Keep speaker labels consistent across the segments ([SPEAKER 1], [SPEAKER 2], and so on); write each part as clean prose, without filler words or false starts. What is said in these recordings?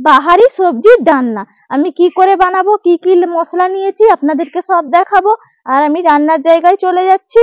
[SPEAKER 1] বাহারি সবজির ডালনা। আমি কি করে বানাবো, কি কি মশলা নিয়েছি আপনাদেরকে সব দেখাবো। আর আমি রান্নার জায়গায় চলে যাচ্ছি।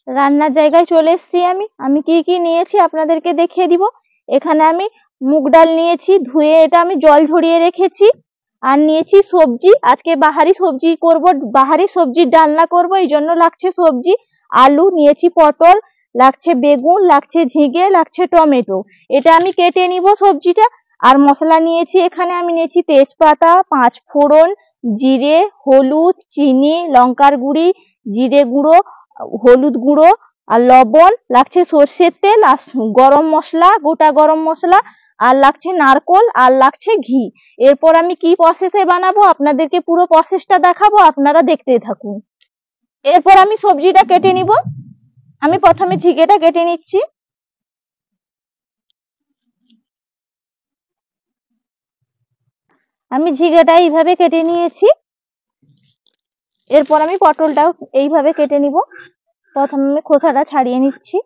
[SPEAKER 1] রান্নার জায়গায় চলে এসেছি। আমি কি কি নিয়েছি আপনাদেরকে দেখিয়ে দিব। এখানে আমি মুগ ডাল নিয়েছি, ধুয়ে এটা আমি জল ঝরিয়ে রেখেছি। আর নিয়েছি সবজি, আজকে বাহারি সবজি করব, বাহারি সবজির ডালনা করব, এই জন্য লাগছে সবজি। আলু নিয়েছি, পটল লাগছে, বেগুন লাগছে, ঝিঙে লাগছে, টমেটো। এটা আমি কেটে নিব সবজিটা। আর মশলা নিয়েছি, এখানে আমি নিয়েছি তেজপাতা, 5 ফোড়ন, জিরে, হলুদ, চিনি, লঙ্কার গুঁড়ি, জিরে গুঁড়ো, হলুদ গুঁড়ো আর লবণ লাগছে, সর্ষের তেল আর গরম মশলা, গোটা গরম মশলা, আর লাগছে নারকোল, আর লাগছে ঘি। এরপর আমি কি প্রসেসে বানাবো আপনাদেরকে পুরো প্রসেসটা দেখাবো, আপনারা দেখতে থাকুন। এরপর আমি সবজিটা কেটে নিব। আমি প্রথমে ঝিঙেটা কেটে নিচ্ছি। আমি ঝিঙেটা এইভাবে কেটে নিয়েছি। এরপর আমি পটলটাও এইভাবে কেটে নিব। প্রথমে আমি খোসাটা ছাড়িয়ে নিচ্ছি।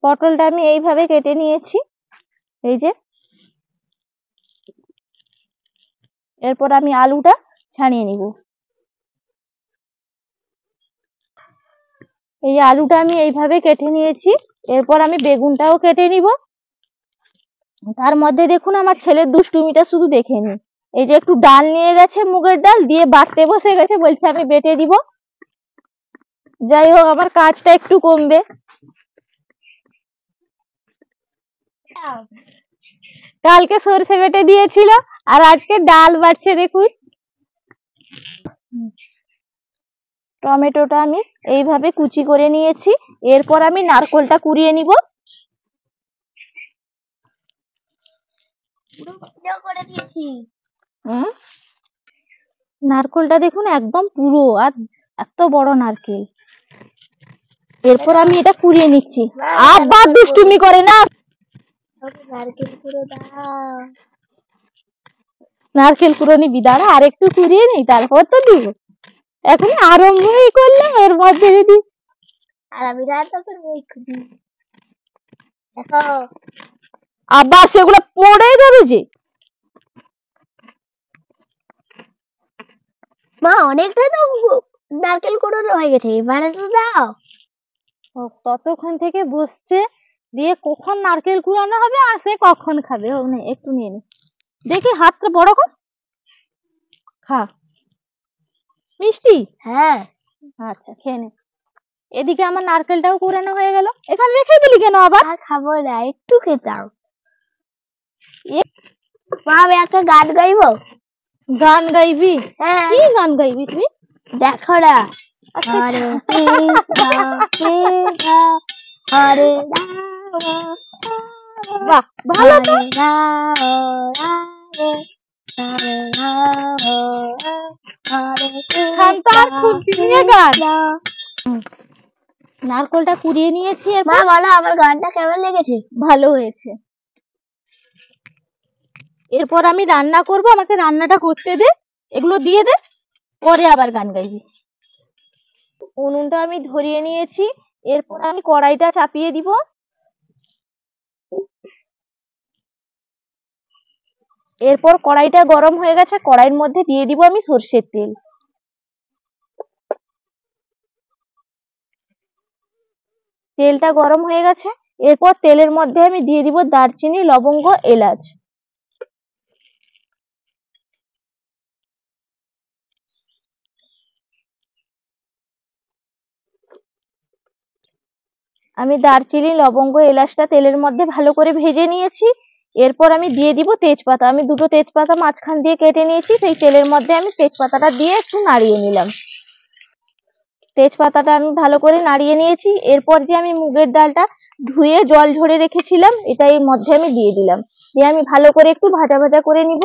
[SPEAKER 1] পটলটা আমি এইভাবে কেটে নিয়েছি, এই যে। এরপর আমি আলুটা ছাড়িয়ে নিব। এই আলুটা আমি এইভাবে কেটে নিয়েছি। এরপর আমি বেগুনটাও কেটে নিব। তার মধ্যে দেখুন আমার ছেলের দুষ্টুমিটা শুধু দেখে নি। এই যে একটু ডাল নিয়ে গেছে, মুগের ডাল দিয়ে বাটতে বসে গেছে, বলছে আমি বেটে দিব। যাই হোক, আমার কাজটা একটু কমবে। কালকে সরষে বেটে দিয়েছিল আর আজকে ডাল বাটছে দেখুন। টমেটোটা আমি এইভাবে কুচি করে নিয়েছি। এরপর আমি নারকোলটা কুড়িয়ে নিব। নারকোলটা দেখুন একদম পুরো, আর এত বড় নারকেল। এরপর আমি এটা কুড়িয়ে নিচ্ছি। আবার দুষ্টুমি করে না। নারকেল কুড়ো নিবি, দাঁড়া আর একটু কুড়িয়ে নেই, তারপর তো দিব। এখন আরম্ভই করলাম, এর মধ্যে যদি আবার সেগুলো পড়ে যাবে যে। মা অনেকটা তো নারকেল কুড়ানো হয়ে গেছে, এবারে তো দাও। ততক্ষণ থেকে বসছে, দিয়ে কখন নারকেল কুড়ানো হবে আর সে কখন খাবে। হোক না, একটু নিয়ে নে, দেখি হাতটা বড় কর, খা। মিষ্টি? হ্যাঁ। আচ্ছা, খেয়ে নে। এদিকে আমার নারকেলটাও কুড়ানো হয়ে গেল। এখানে রেখে দিলি কেন আবার? খাবো না, একটু খেতাম। মা আমি একটা গান গাইবো। গান গাইবি? হ্যাঁ। কি গান গাইবি তুই? দেখো না। হরে কৃষ্ণ হরে বাহ, ভালো তো। নারকেলটা কুড়িয়ে নিয়েছি। মা বলো আমার গানটা কেমন লেগেছে? ভালো হয়েছে। এরপর আমি রান্না করব, আমাকে রান্নাটা করতে দে, এগুলো দিয়ে দে, পরে আবার গান গাইবি। উনুনটা আমি ধরিয়ে নিয়েছি। এরপর আমি কড়াইটা চাপিয়ে দিব। এরপর কড়াইটা গরম হয়ে গেছে, কড়াইয়ের মধ্যে দিয়ে দিব আমি সরষের তেল। তেলটা গরম হয়ে গেছে। এরপর তেলের মধ্যে আমি দিয়ে দিব দারচিনি, লবঙ্গ, এলাচ। আমি দারচিনি, লবঙ্গ, এলাচটা তেলের মধ্যে ভালো করে ভেজে নিয়েছি। এরপর আমি দিয়ে দিব তেজপাতা। আমি দুটো তেজপাতা মাঝখান দিয়ে কেটে নিয়েছি, সেই তেলের মধ্যে আমি তেজপাতাটা দিয়ে একটু নাড়িয়ে নিলাম। তেজপাতাটা আমি ভালো করে নাড়িয়ে নিয়েছি। এরপর যে আমি মুগের ডালটা ধুয়ে জল ঝরে রেখেছিলাম, এটা এর মধ্যে আমি দিয়ে দিলাম। দিয়ে আমি ভালো করে একটু ভাজা ভাজা করে নিব।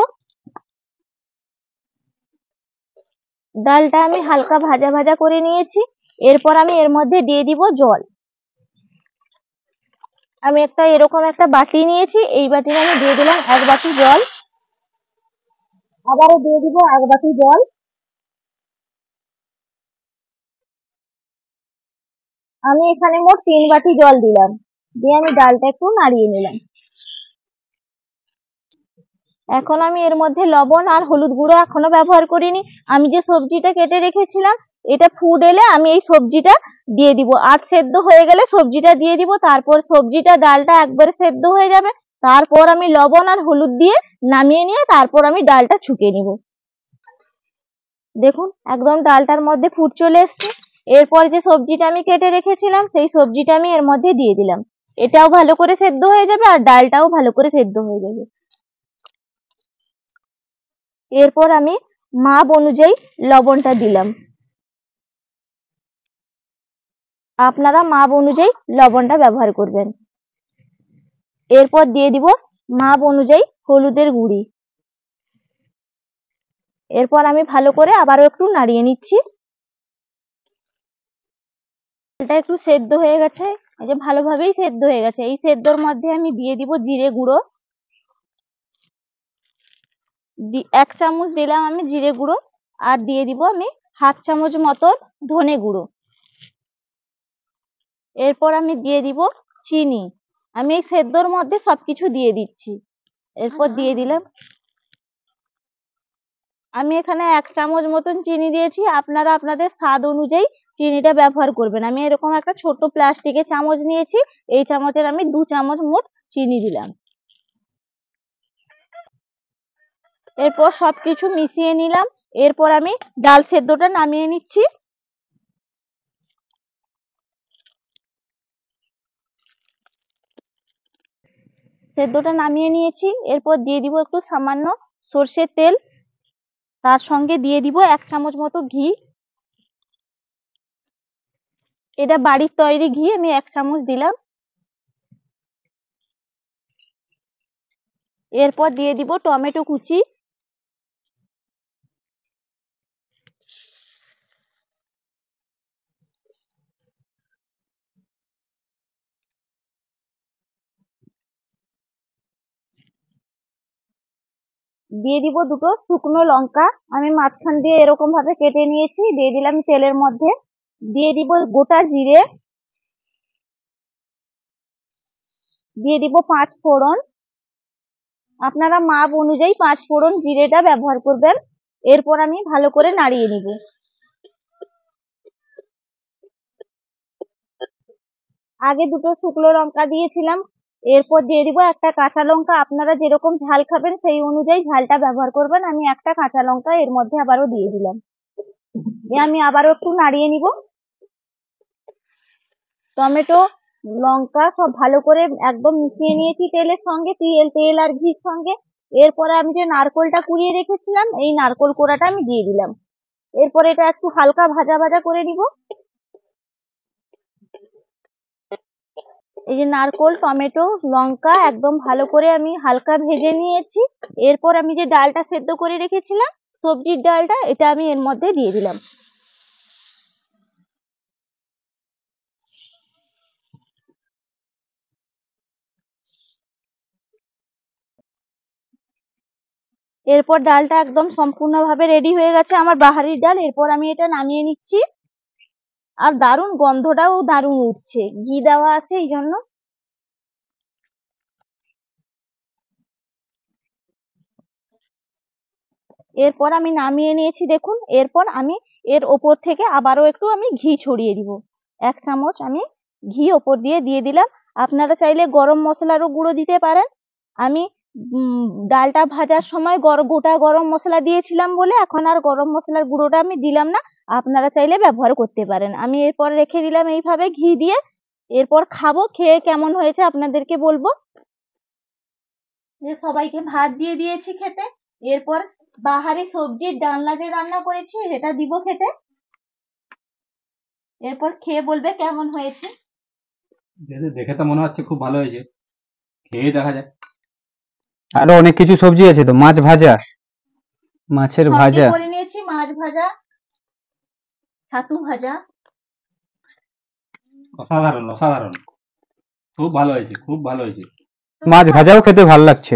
[SPEAKER 1] ডালটা আমি হালকা ভাজা ভাজা করে নিয়েছি। এরপর আমি এর মধ্যে দিয়ে দিব জল। আমি এরকম একটা বাটি নিয়েছি, এই বাটিতে আমি দিয়ে দিলাম 1 বাটি জল। আবারও দিয়ে দিব 1 বাটি জল। আমি এখানে মোট 3 বাটি জল দিলাম, দিয়ে আমি ডালটা একটু নাড়িয়ে নিলাম। এখন আমি এর মধ্যে লবণ আর হলুদ গুঁড়ো এখনো ব্যবহার করিনি। আমি যে সবজিটা কেটে রেখেছিলাম এটা ফুট এলে আমি এই সবজিটা দিয়ে দিব, আর সেদ্ধ হয়ে গেলে সবজিটা দিয়ে দিব। তারপর সবজিটা ডালটা একবারে সেদ্ধ হয়ে যাবে, তারপর আমি লবণ আর হলুদ দিয়ে নামিয়ে নিয়ে তারপর আমি ডালটা ছুঁকে নিব। দেখুন একদম ডালটার মধ্যে ফুট চলে এসছে। এরপর যে সবজিটা আমি কেটে রেখেছিলাম সেই সবজিটা আমি এর মধ্যে দিয়ে দিলাম। এটাও ভালো করে সেদ্ধ হয়ে যাবে আর ডালটাও ভালো করে সেদ্ধ হয়ে যাবে। এরপর আমি মাপ অনুযায়ী লবণটা দিলাম। আপনারা মাপ অনুযায়ী লবণটা ব্যবহার করবেন। এরপর দিয়ে দিব মাপ অনুযায়ী হলুদের গুঁড়ি। এরপর আমি ভালো করে আবারও একটু নাড়িয়ে নিচ্ছি। এটা একটু সেদ্ধ হয়ে গেছে, এই যে ভালোভাবেই সেদ্ধ হয়ে গেছে। এই সেদ্ধর মধ্যে আমি দিয়ে দিব জিরে গুঁড়ো। 1 চামচ দিলাম আমি জিরে গুঁড়ো, আর দিয়ে দিব আমি 1/2 চামচ মতন ধনে গুঁড়ো। এরপর আমি দিয়ে দিব চিনি। আমি এই সেদ্ধর মধ্যে সবকিছু দিয়ে দিচ্ছি। এরপর দিয়ে দিলাম, আমি এখানে 1 চামচ মতন চিনি দিয়েছি, আপনারা আপনাদের স্বাদ অনুযায়ী চিনিটা ব্যবহার করবেন। আমি এরকম একটা ছোট প্লাস্টিকের চামচ নিয়েছি, এই চামচের আমি 2 চামচ মোট চিনি দিলাম। এরপর সবকিছু মিশিয়ে নিলাম। এরপর আমি ডাল সেদ্ধটা নামিয়ে নিচ্ছি। সেদ্ধটা নামিয়ে নিয়েছি। এরপর দিয়ে দিব একটু সামান্য সর্ষের তেল, তার সঙ্গে দিয়ে দিব 1 চামচ মতো ঘি। এটা বাড়ির তৈরি ঘি, আমি 1 চামচ দিলাম। এরপর দিয়ে দিব টমেটো কুচি। দিয়ে দিব দুটো শুকনো লঙ্কা, আমি মাঝখান দিয়ে এরকম ভাবে কেটে নিয়েছি, দিয়ে দিলাম তেলের মধ্যে। দিয়ে দিব গোটা জিরে, দিয়ে দিব 5 ফোড়ন। আপনারা মাপ অনুযায়ী 5 ফোড়ন জিরেটা ব্যবহার করবেন। এরপর আমি ভালো করে নাড়িয়ে নিব। আগে দুটো শুকনো লঙ্কা দিয়েছিলাম, এরপর দিয়ে দিব একটা কাঁচা লঙ্কা। আপনারা যেরকম ঝাল খাবেন সেই অনুযায়ী ঝালটা ব্যবহার করবেন। আমি একটা কাঁচা লঙ্কা এর মধ্যে আবারও দিয়ে দিলাম। আমি আবারও একটু নাড়িয়ে নিব। টমেটো লঙ্কা সব ভালো করে একদম মিশিয়ে নিয়েছি তেলের সঙ্গে, তেল আর ঘির সঙ্গে। এরপরে আমি যে নারকোলটা কুড়িয়ে রেখেছিলাম এই নারকোল কোড়াটা আমি দিয়ে দিলাম। এরপর এটা একটু হালকা ভাজা ভাজা করে নিব। এই যে নারকোল টমেটো লঙ্কা একদম ভালো করে আমি হালকা ভেজে নিয়েছি। এরপর আমি যে ডালটা সেদ্ধ করে রেখেছিলাম সবজির ডালটা, এটা আমি এর মধ্যে দিয়ে দিলাম। এরপর ডালটা একদম সম্পূর্ণভাবে রেডি হয়ে গেছে আমার বাহারির ডাল। এরপর আমি এটা নামিয়ে নিচ্ছি। আর দারুণ গন্ধটাও দারুণ উঠছে, ঘি দেওয়া আছে এই জন্য। এরপর আমি নামিয়ে নিয়েছি দেখুন। এরপর আমি এর ওপর থেকে আবারও একটু আমি ঘি ছড়িয়ে দিব। 1 চামচ আমি ঘি ওপর দিয়ে দিলাম। আপনারা চাইলে গরম মশলারও গুঁড়ো দিতে পারেন। আমি ডালটা ভাজার সময় গোটা গরম মশলা দিয়েছিলাম বলে এখন আর গরম মশলার গুঁড়োটা আমি দিলাম না, আপনারা চাইলে ব্যবহার করতে পারেন। আমি এরপর রেখে দিলাম এইভাবে ঘি দিয়ে। এরপর খাবো, খেয়ে কেমন হয়েছে আপনাদেরকে বলবো। যে সবাইকে ভাত দিয়ে দিয়েছি খেতে। এরপর বাহারি সবজির ডালনা যে রান্না করেছি সেটা দিব খেতে। এরপর খেয়ে বলবে কেমন হয়েছে।
[SPEAKER 2] দেখে তো মনে হচ্ছে খুব ভালো হয়েছে, খেয়ে দেখা যাক।
[SPEAKER 3] আরো অনেক কিছু সবজি আছে তো, মাছ ভাজা, মাছের
[SPEAKER 1] সবজি
[SPEAKER 3] ভাজা।
[SPEAKER 1] করে নিয়েছি, মাছ ভাজা, ছাতু ভাজা।
[SPEAKER 2] অসাধারণ অসাধারণ, খুব ভালো হয়েছে, খুব ভালো হয়েছে।
[SPEAKER 3] মাছ ভাজাও খেতে ভালো লাগছে।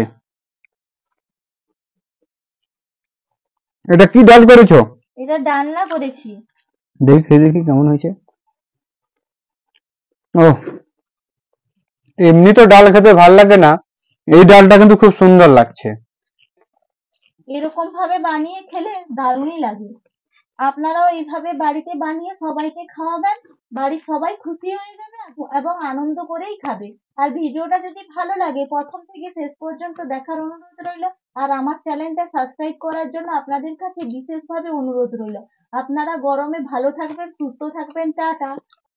[SPEAKER 3] এটা কি ডাল করেছো?
[SPEAKER 1] এটা ডালনা করেছি।
[SPEAKER 3] দেখি দেখি কেমন হয়েছে। ও, এমনি তো ডাল খেতে ভাল লাগে না, এই ডালটা কিন্তু খুব সুন্দর লাগছে।
[SPEAKER 1] এরকম ভাবে বানিয়ে খেলে দারুণই লাগে। আপনারাও এইভাবে বাড়িতে বানিয়ে সবাইকে খাওয়াবেন, বাড়ির সবাই খুশি হয়ে যাবে এবং আনন্দ করেই খাবে। আর ভিডিওটা যদি ভালো লাগে প্রথম থেকে শেষ পর্যন্ত দেখার অনুরোধ রইল। আর আমার চ্যানেলটা সাবস্ক্রাইব করার জন্য আপনাদের কাছে বিশেষভাবে অনুরোধ রইল। আপনারা গরমে ভালো থাকবেন, সুস্থ থাকবেন, টাটা।